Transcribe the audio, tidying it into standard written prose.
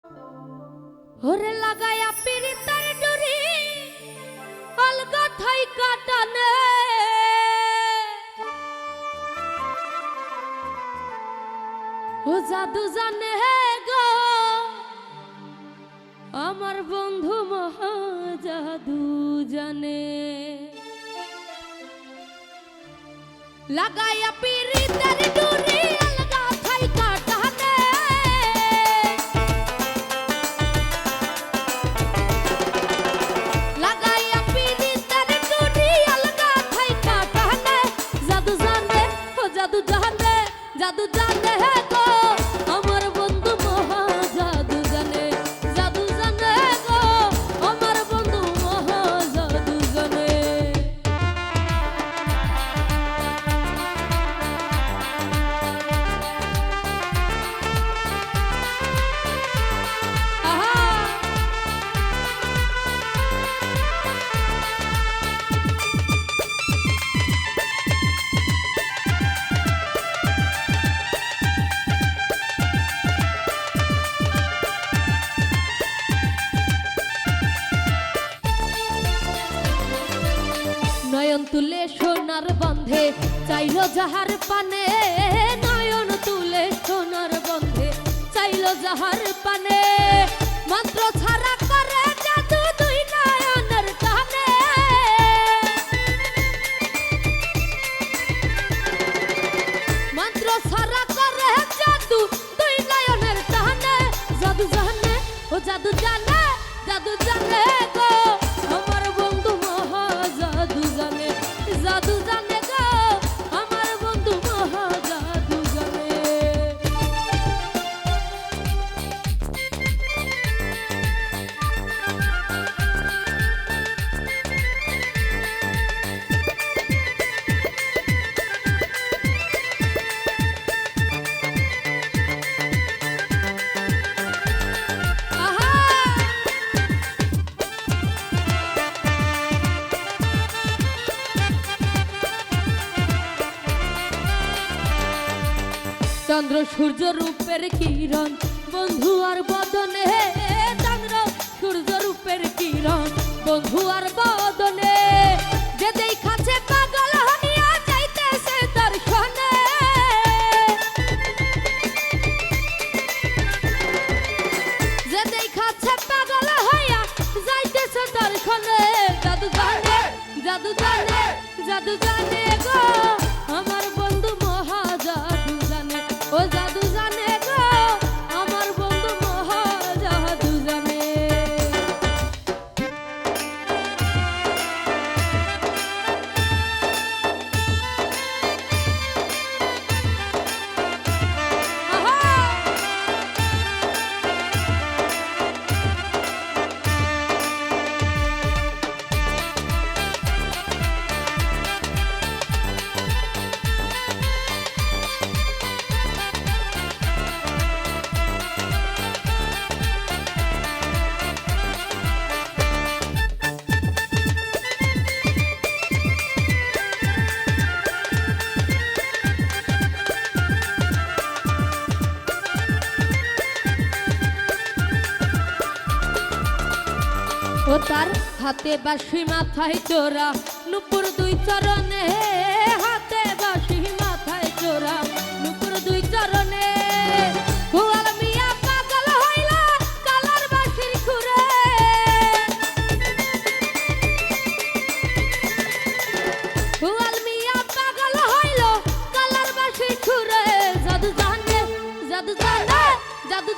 ওরে লাগায়া পিরিতের ডুরি অলগা ঠাই কাটানে ও জাদু জানে গো আমার বন্ধু মহা জাদু জানে লাগায়া পিরিতের ডুরি অলগা ঠাই কাটানে লাগায়া পিরিতের ডুরি অলগা ঠাই কাটানে জাদু জানে ও জাদু জানে জাদু জানে গো আমার বন্ধু মহা জাদু জানে জাদু জানে গো আমার বন্ধু মহা জাদু জানে নয়ন তুলে সোনার বন্ধে চাইলো যাহার পানে নয়ন তুলে সোনার বন্ধে চাইলো যাহার পানে মন্ত্র ছাড়া করে জাদু দুই নয়নের টানে মন্ত্র ছাড়া করে জাদু দুই নয়নের টানে জাদু জানে ও জাদু জানে জাদু জানে গো আমার বন্ধু মহা জাদু জানে জাদু জানে গো আমার বন্ধু মহা জাদু জানে চন্দ্র সূর্য রূপের কিরণ বন্ধু আর বদনে চন্দ্র সূর্য রূপের কিরণ বন্ধু আর বদনে যে দেখাছে পাগল হইয়া যাইতেছে দর্শনে যে দেখাছে পাগল হইয়া যাইতেছে দর্শনে জাদু জানে জাদু জানে জাদু জানে গো আমার বন্ধু মহা জাদু জানে ও জাদু জানে গো আমার বন্ধু মহা জাদু জানে ও তার হাতে বাঁশি মাথায় চোরা নুপুর দুই চরণে হাতে বাঁশি মাথায় চোরা নুপুর দুই চরণে গোয়াল মিয়া পাগল হইলা কালার বাঁশির খুরে গোয়াল মিয়া পাগল হইল কালার বাঁশির খুরে জাদু জানে জাদু জানে জাদু